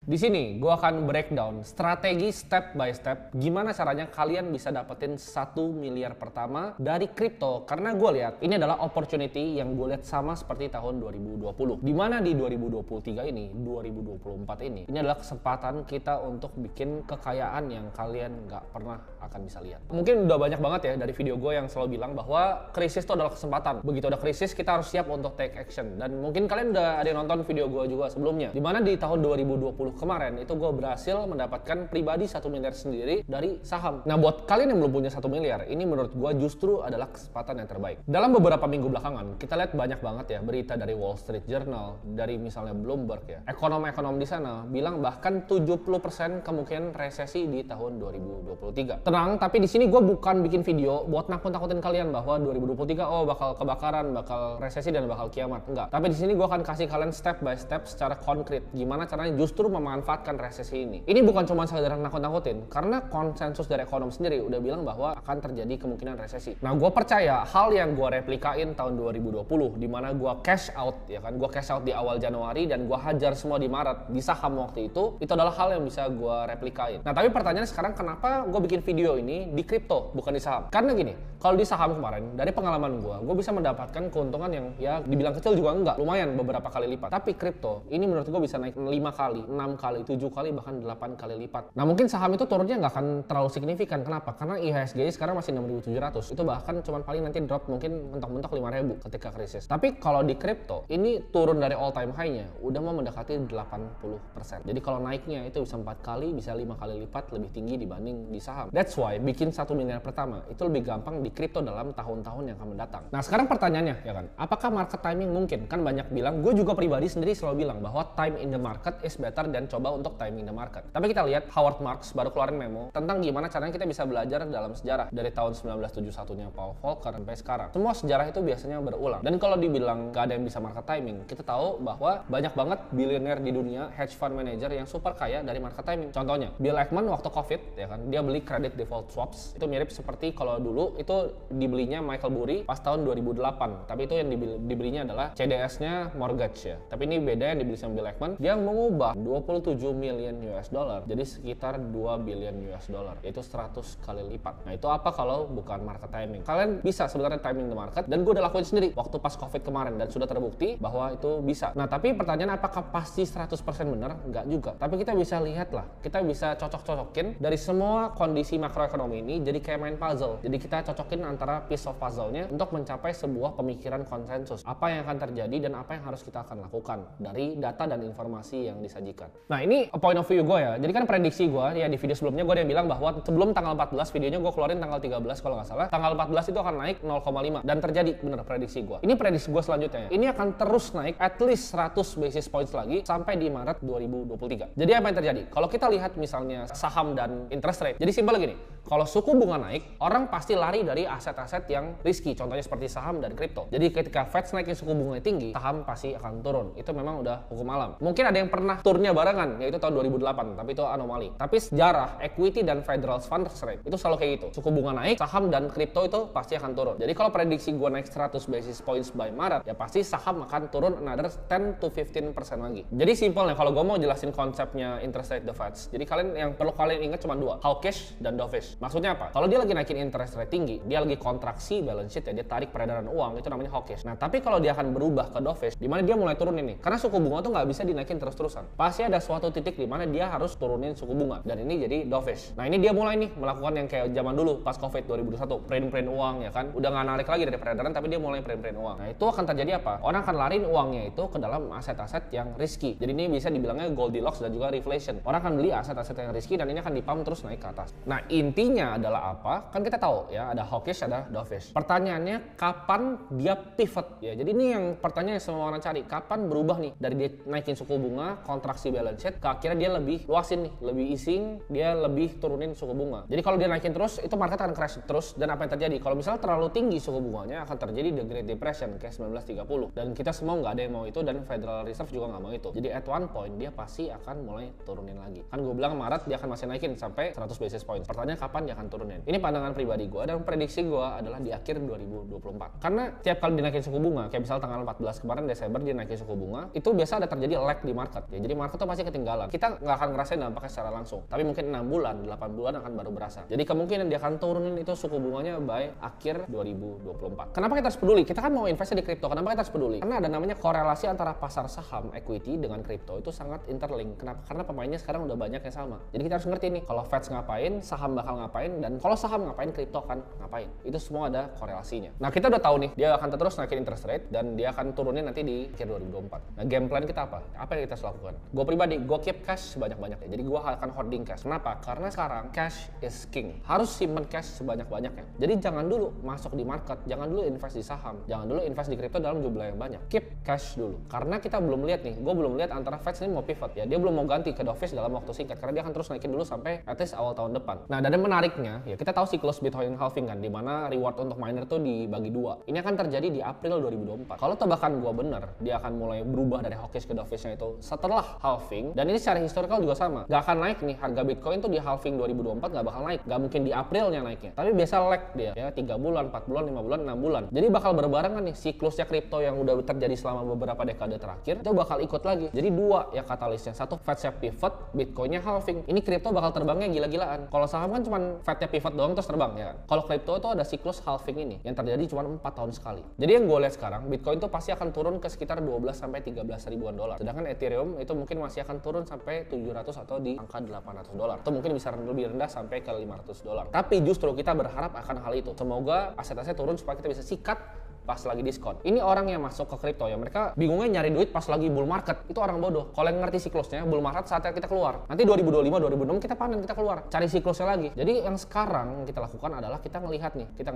Di sini gue akan breakdown strategi step by step gimana caranya kalian bisa dapetin 1 miliar pertama dari kripto. Karena gue lihat ini adalah opportunity yang gue lihat sama seperti tahun 2020. Dimana di 2023 ini, 2024 ini adalah kesempatan kita untuk bikin kekayaan yang kalian nggak pernah akan bisa lihat. Mungkin udah banyak banget ya dari video gue yang selalu bilang bahwa krisis itu adalah kesempatan. Begitu ada krisis kita harus siap untuk take action. Dan mungkin kalian udah ada yang nonton video gue juga sebelumnya. Dimana di tahun 2020 kemarin itu gue berhasil mendapatkan pribadi 1 miliar sendiri dari saham. Nah buat kalian yang belum punya 1 miliar, ini menurut gue justru adalah kesempatan yang terbaik. Dalam beberapa minggu belakangan, kita lihat banyak banget ya berita dari Wall Street Journal, dari misalnya Bloomberg ya. Ekonom-ekonom di sana bilang bahkan 70% kemungkinan resesi di tahun 2023. Tenang, tapi di sini gue bukan bikin video buat nakut-nakutin kalian bahwa 2023 bakal kebakaran, bakal resesi dan bakal kiamat. Enggak. Tapi di sini gue akan kasih kalian step by step secara konkret gimana caranya justru memanfaatkan resesi ini. Ini bukan cuma sekedar nakut-nakutin, karena konsensus dari ekonom sendiri udah bilang bahwa akan terjadi kemungkinan resesi. Nah, gue percaya hal yang gue replikain tahun 2020, di mana gue cash out, ya kan, gue cash out di awal Januari dan gue hajar semua di Maret di saham waktu itu adalah hal yang bisa gue replikain. Nah, tapi pertanyaannya sekarang kenapa gue bikin video ini di kripto, bukan di saham? Karena gini, kalau di saham kemarin, dari pengalaman gue bisa mendapatkan keuntungan yang ya dibilang kecil juga enggak, lumayan beberapa kali lipat. Tapi kripto, ini menurut gue bisa naik 5 kali, 6 kali, 7 kali, bahkan 8 kali lipat. Nah mungkin saham itu turunnya nggak akan terlalu signifikan. Kenapa? Karena IHSG sekarang masih 6.700. Itu bahkan cuma paling nanti drop mungkin mentok-mentok 5.000 ketika krisis. Tapi kalau di kripto, ini turun dari all time high-nya udah mau mendekati 80%. Jadi kalau naiknya itu bisa 4 kali, bisa 5 kali lipat lebih tinggi dibanding di saham. That's why bikin 1 miliar pertama itu lebih gampang di kripto dalam tahun-tahun yang akan mendatang. Nah sekarang pertanyaannya ya kan, apakah market timing mungkin? Kan banyak bilang, gue juga pribadi sendiri selalu bilang bahwa time in the market is better dan coba untuk timing the market. Tapi kita lihat Howard Marks baru keluarin memo tentang gimana caranya kita bisa belajar dalam sejarah dari tahun 1971-nya Paul Volcker sampai sekarang. Semua sejarah itu biasanya berulang. Dan kalau dibilang gak ada yang bisa market timing, kita tahu bahwa banyak banget bilioner di dunia, hedge fund manager yang super kaya dari market timing. Contohnya, Bill Ackman waktu COVID, ya kan, dia beli credit default swaps. Itu mirip seperti kalau dulu itu dibelinya Michael Burry pas tahun 2008. Tapi itu yang dibelinya adalah CDS-nya mortgage ya. Tapi ini beda yang dibeli sama Bill Ackman. Dia mengubah 27 million US dollar jadi sekitar 2 billion US dollar, yaitu 100 kali lipat. Nah itu apa kalau bukan market timing? Kalian bisa sebenarnya timing the market, dan gue udah lakuin sendiri waktu pas COVID kemarin dan sudah terbukti bahwa itu bisa. Nah tapi pertanyaan apakah pasti 100% benar? Enggak juga. Tapi kita bisa lihat lah, kita bisa cocok-cocokin dari semua kondisi makroekonomi ini jadi kayak main puzzle. Jadi kita cocokin antara piece of puzzle-nya untuk mencapai sebuah pemikiran konsensus. Apa yang akan terjadi dan apa yang harus kita akan lakukan dari data dan informasi yang disajikan. Nah ini a point of view gue ya. Jadi kan prediksi gue ya di video sebelumnya gue ada yang bilang bahwa sebelum tanggal 14 videonya gue keluarin tanggal 13 kalau nggak salah. Tanggal 14 itu akan naik 0,5 dan terjadi bener prediksi gue. Ini prediksi gue selanjutnya ya. Ini akan terus naik at least 100 basis points lagi sampai di Maret 2023. Jadi apa yang terjadi? Kalau kita lihat misalnya saham dan interest rate. Jadi simpel gini. Kalau suku bunga naik, orang pasti lari dari aset-aset yang risky. Contohnya seperti saham dan kripto. Jadi ketika Fed naikin suku bunga tinggi, saham pasti akan turun. Itu memang udah hukum alam. Mungkin ada yang pernah turunnya barengan, yaitu tahun 2008, tapi itu anomali. Tapi sejarah equity dan federal funds rate itu selalu kayak gitu. Suku bunga naik, saham dan kripto itu pasti akan turun. Jadi kalau prediksi gue naik 100 basis points by Maret, ya pasti saham akan turun another 10 to 15% lagi. Jadi simpelnya kalau gue mau jelasin konsepnya interest rate the Feds. Jadi kalian yang perlu kalian ingat cuma dua, hawkish dan dovish. Maksudnya apa? Kalau dia lagi naikin interest rate tinggi, dia lagi kontraksi balance sheet ya, dia tarik peredaran uang, itu namanya hawkish. Nah, tapi kalau dia akan berubah ke dovish, di mana dia mulai turun ini. Karena suku bunga tuh nggak bisa dinaikin terus-terusan. Pasti ada suatu titik di mana dia harus turunin suku bunga, dan ini jadi dovish. Nah, ini dia mulai nih melakukan yang kayak zaman dulu pas Covid 2021, print uang ya kan. Udah nggak narik lagi dari peredaran, tapi dia mulai print uang. Nah, itu akan terjadi apa? Orang akan lariin uangnya itu ke dalam aset-aset yang risky. Jadi ini bisa dibilangnya Goldilocks dan juga reflation. Orang akan beli aset-aset yang risky dan ini akan dipump terus naik ke atas. Nah, intinya adalah apa? Kan kita tahu ya, ada hawkish, ada dovish. Pertanyaannya kapan dia pivot ya. Jadi ini yang pertanyaan yang semua orang cari. Kapan berubah nih dari dia naikin suku bunga, kontraksi balance sheet, ke akhirnya dia lebih luasin nih, lebih easing, dia lebih turunin suku bunga. Jadi kalau dia naikin terus, itu market akan crash terus. Dan apa yang terjadi? Kalau misalnya terlalu tinggi suku bunganya, akan terjadi the Great Depression kayak 1930. Dan kita semua nggak ada yang mau itu, dan Federal Reserve juga nggak mau itu. Jadi at one point dia pasti akan mulai turunin lagi. Kan gue bilang Maret dia akan masih naikin sampai 100 basis points. Pertanyaan kapan dia akan turunin? Ini pandangan pribadi gue dan prediksi gue adalah di akhir 2024. Karena tiap kali dinaikin suku bunga, kayak misal tanggal 14 kemarin Desember dia naikin suku bunga, itu biasa ada terjadi lag di market ya. Jadi market tuh pasti pasti ketinggalan. Kita nggak akan ngerasain dampaknya secara langsung, tapi mungkin 6 bulan, 8 bulan akan baru berasa. Jadi kemungkinan dia akan turunin itu suku bunganya by akhir 2024. Kenapa kita harus peduli? Kita kan mau investasi di kripto. Kenapa kita harus peduli? Karena ada namanya korelasi antara pasar saham equity dengan kripto itu sangat interlink. Kenapa? Karena pemainnya sekarang udah banyak yang sama. Jadi kita harus ngerti nih, kalau Fed ngapain, saham bakal ngapain, dan kalau saham ngapain, kripto akan ngapain. Itu semua ada korelasinya. Nah, kita udah tahu nih, dia akan terus naikin interest rate dan dia akan turunin nanti di akhir 2024. Nah, game plan kita apa? Apa yang kita harus lakukan? Gue pribadi, gue keep cash sebanyak-banyaknya. Jadi gue akan holding cash. Kenapa? Karena sekarang cash is king. Harus simpen cash sebanyak-banyaknya. Jadi jangan dulu masuk di market, jangan dulu invest di saham, jangan dulu invest di kripto dalam jumlah yang banyak. Keep cash dulu. Karena kita belum lihat nih, gue belum lihat antara Fed ini mau pivot ya. Dia belum mau ganti ke dovish dalam waktu singkat karena dia akan terus naikin dulu sampai at least awal tahun depan. Nah, dan yang menariknya ya, kita tahu siklus Bitcoin halving kan, di mana reward untuk miner tuh dibagi dua. Ini akan terjadi di April 2024. Kalau tebakan gue bener, dia akan mulai berubah dari hawkish ke dovishnya itu setelah halving. Dan ini secara historical juga sama. Gak akan naik nih, harga Bitcoin tuh di halving 2024 gak bakal naik. Gak mungkin di Aprilnya naiknya. Tapi biasa lag dia ya, 3 bulan, 4 bulan, 5 bulan, 6 bulan. Jadi bakal berbarengan nih siklusnya kripto yang udah terjadi selama beberapa dekade terakhir itu bakal ikut lagi. Jadi dua ya katalisnya. Satu, Fednya pivot, Bitcoinnya halving. Ini kripto bakal terbangnya gila-gilaan. Kalau saham kan cuma Fednya pivot doang terus terbang ya. Kalau kripto itu ada siklus halving ini yang terjadi cuma 4 tahun sekali. Jadi yang gue lihat sekarang, Bitcoin tuh pasti akan turun ke sekitar 12 sampai 13 ribuan dolar. Sedangkan Ethereum itu mungkin masih akan turun sampai 700 atau di angka 800 dolar. Atau mungkin bisa lebih rendah sampai ke 500 dolar. Tapi justru kita berharap akan hal itu. Semoga aset-aset turun supaya kita bisa sikat pas lagi diskon. Ini orang yang masuk ke kripto ya, mereka bingungnya nyari duit pas lagi bull market. Itu orang bodoh. Kalau yang ngerti siklusnya, bull market saatnya kita keluar. Nanti 2025, 2026 kita panen, kita keluar. Cari siklusnya lagi. Jadi yang sekarang kita lakukan adalah kita ngelihat nih. Kita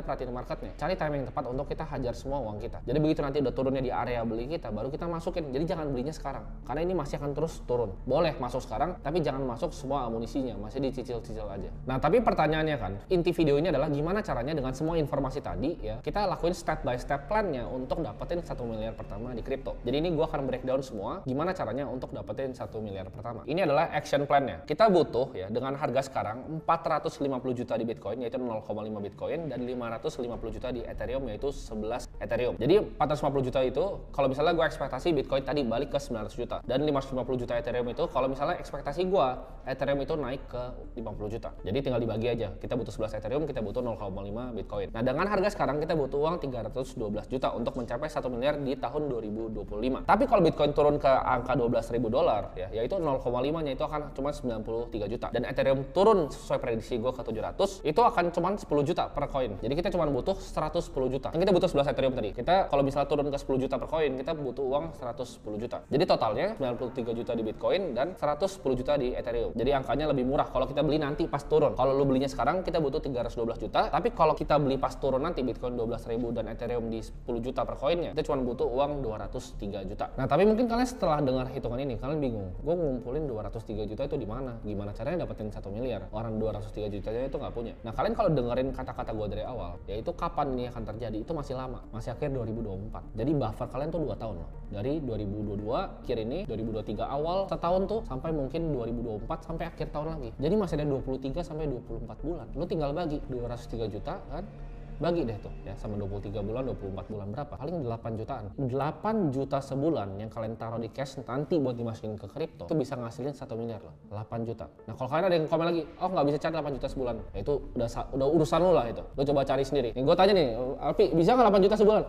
perhatiin marketnya. Cari timing yang tepat untuk kita hajar semua uang kita. Jadi begitu nanti udah turunnya di area beli kita, baru kita masukin. Jadi jangan belinya sekarang. Karena ini masih akan terus turun. Boleh masuk sekarang, tapi jangan masuk semua amunisinya. Masih dicicil-cicil aja. Nah, tapi pertanyaannya kan, inti video ini adalah gimana caranya dengan semua informasi tadi ya, kita lakuin step by step plannya untuk dapetin 1 miliar pertama di kripto. Jadi ini gua akan breakdown semua gimana caranya untuk dapetin 1 miliar pertama. Ini adalah action plan-nya. Kita butuh ya dengan harga sekarang 450 juta di Bitcoin yaitu 0,5 Bitcoin dan 550 juta di Ethereum yaitu 11 Ethereum. Jadi 450 juta itu kalau misalnya gua ekspektasi Bitcoin tadi balik ke 900 juta dan 550 juta Ethereum itu kalau misalnya ekspektasi gua Ethereum itu naik ke 50 juta. Jadi tinggal dibagi aja. Kita butuh 11 Ethereum, kita butuh 0,5 Bitcoin. Nah, dengan harga sekarang kita butuh uang 312 juta untuk mencapai 1 miliar di tahun 2025. Tapi kalau Bitcoin turun ke angka 12.000 dolar ya, yaitu 0,5-nya itu akan cuma 93 juta. Dan Ethereum turun sesuai prediksi gue ke 700, itu akan cuma 10 juta per koin. Jadi kita cuma butuh 110 juta. Dan kita butuh 11 Ethereum tadi. Kita kalau misalnya turun ke 10 juta per koin, kita butuh uang 110 juta. Jadi totalnya 93 juta di Bitcoin dan 110 juta di Ethereum. Jadi angkanya lebih murah kalau kita beli nanti pas turun. Kalau lu belinya sekarang kita butuh 312 juta, tapi kalau kita beli pas turun nanti Bitcoin 12.000 dan Ethereum di 10 juta per koinnya, kita cuma butuh uang 203 juta. Nah, tapi mungkin kalian setelah dengar hitungan ini, kalian bingung, gue ngumpulin 203 juta itu di mana? Gimana caranya dapetin 1 miliar? Orang 203 jutanya itu nggak punya. Nah, kalian kalau dengerin kata-kata gue dari awal, yaitu kapan ini akan terjadi, itu masih lama, masih akhir 2024. Jadi buffer kalian tuh 2 tahun loh. Dari 2022 akhir ini, 2023 awal setahun tuh sampai mungkin 2024 sampai akhir tahun lagi. Jadi masih ada 23 sampai 24 bulan. Lu tinggal bagi 203 juta kan? Bagi deh tuh ya sama 23 bulan, 24 bulan berapa? Paling 8 jutaan. 8 juta sebulan yang kalian taruh di cash nanti buat dimasukin ke kripto itu bisa ngasilin 1 miliar loh. 8 juta. Nah, kalau kalian ada yang komen lagi, oh nggak bisa cari 8 juta sebulan. Ya, itu udah urusan lu lah itu. Lu coba cari sendiri. Nih gue tanya nih, Alpi, bisa nggak 8 juta sebulan?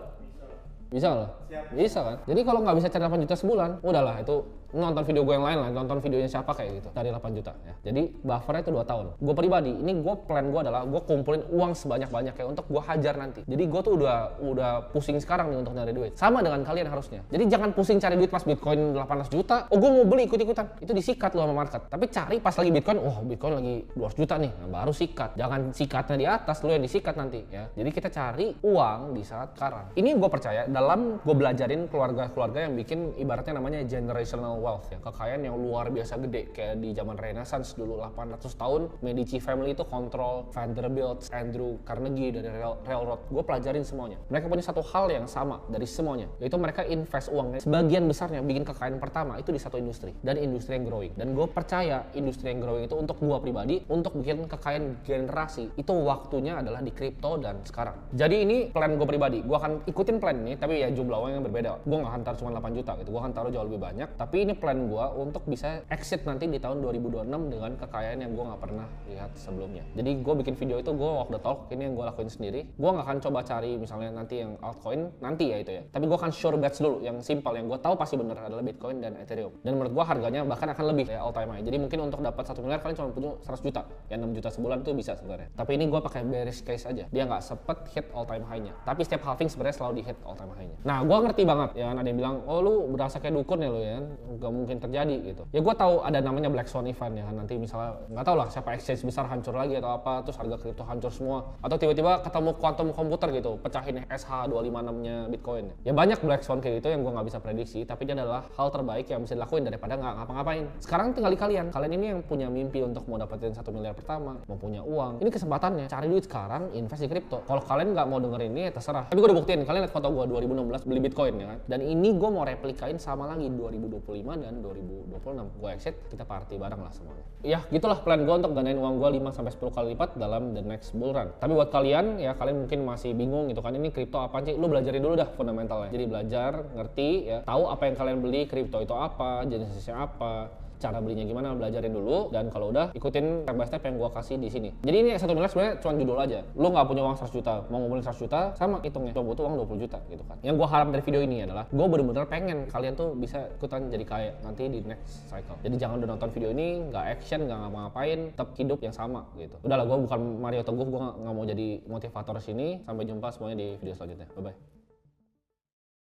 Bisa nggak? Bisa kan? Jadi kalau nggak bisa cari 8 juta sebulan, udahlah itu nonton video gue yang lain lah, nonton videonya siapa kayak gitu, cari 8 juta ya. Jadi buffernya itu 2 tahun. Gue pribadi, ini plan gue adalah gue kumpulin uang sebanyak-banyaknya untuk gue hajar nanti. Jadi gue tuh udah pusing sekarang nih untuk nyari duit. Sama dengan kalian harusnya. Jadi jangan pusing cari duit pas Bitcoin 18 juta, oh gue mau beli ikut-ikutan. Itu disikat lo sama market. Tapi cari pas lagi Bitcoin, Bitcoin lagi 200 juta nih, nah, baru sikat. Jangan sikatnya di atas, lo yang disikat nanti ya. Jadi kita cari uang di saat sekarang. Ini gue percaya dalam gue belajarin keluarga-keluarga yang bikin ibaratnya namanya generational wealth ya, kekayaan yang luar biasa gede kayak di zaman Renaissance dulu 800 tahun Medici family itu kontrol Vanderbilt, Andrew Carnegie dari railroad. Gue pelajarin semuanya. Mereka punya satu hal yang sama dari semuanya, yaitu mereka invest uangnya sebagian besarnya bikin kekayaan pertama itu di satu industri dan industri yang growing. Dan gue percaya industri yang growing itu untuk gue pribadi untuk bikin kekayaan generasi itu waktunya adalah di kripto dan sekarang. Jadi ini plan gue pribadi. Gue akan ikutin plan ini, tapi tapi ya jumlah uang yang berbeda. Gue nggak akan taruh cuma 8 juta gitu, gue akan taruh jauh lebih banyak. Tapi ini plan gue untuk bisa exit nanti di tahun 2026 dengan kekayaan yang gue nggak pernah lihat sebelumnya. Jadi gue bikin video itu, gue walk the talk, ini yang gue lakuin sendiri. Gue nggak akan coba cari misalnya nanti yang altcoin, nanti ya itu ya. Tapi gue akan sure bets dulu, yang simpel, yang gue tahu pasti bener adalah Bitcoin dan Ethereum. Dan menurut gue harganya bahkan akan lebih ya all time high. Jadi mungkin untuk dapat 1 miliar kalian cuma punya 100 juta, ya 6 juta sebulan tuh bisa sebenarnya. Tapi ini gue pakai bearish case aja, dia nggak sepet hit all time high-nya. Tapi setiap halving sebenarnya selalu di hit all time high-nya. Nah, gue ngerti banget ya, ada yang bilang, oh lu berasa kayak dukun ya lu ya, nggak mungkin terjadi gitu. Ya gue tahu ada namanya Black Swan event ya kan, nanti misalnya nggak tahu lah siapa exchange besar hancur lagi atau apa, terus harga kripto hancur semua, atau tiba-tiba ketemu quantum komputer gitu, pecahin SH256-nya Bitcoin. Ya banyak Black Swan kayak gitu yang gue nggak bisa prediksi, tapi ini adalah hal terbaik yang bisa dilakuin daripada nggak ngapa-ngapain. Sekarang tinggal di kalian ini yang punya mimpi untuk mau dapetin 1 miliar pertama, mau punya uang, ini kesempatannya, cari duit sekarang, invest di kripto. Kalau kalian nggak mau dengerin ini, ya terserah. Tapi gue udah buktiin, kalian lihat foto gue 2016 beli Bitcoin ya kan, dan ini gue mau replikain sama lagi 2025 dan 2026. Gue exit, kita party bareng lah semuanya. Ya gitulah plan gue untuk gandain uang gue 5-10 kali lipat dalam the next bull run. Tapi buat kalian ya, kalian mungkin masih bingung gitu kan, ini kripto apa sih? Lu belajarin dulu dah fundamentalnya. Jadi belajar, ngerti ya, tahu apa yang kalian beli, kripto itu apa, jenisnya apa, cara belinya gimana, belajarin dulu. Dan kalau udah, ikutin step by step yang gua kasih di sini. Jadi ini 1 miliar sebenarnya cuma judul aja. Lu nggak punya uang 100 juta, mau ngumpulin 100 juta, sama hitungnya cuma butuh uang 20 juta gitu kan. Yang gua harap dari video ini adalah gua bener-bener pengen kalian tuh bisa ikutan jadi kaya nanti di next cycle. Jadi jangan udah nonton video ini nggak action, nggak ngapa-ngapain, tetap hidup yang sama gitu. Udahlah, gua bukan Mario Teguh, gua nggak mau jadi motivator sini. Sampai jumpa semuanya di video selanjutnya. Bye bye.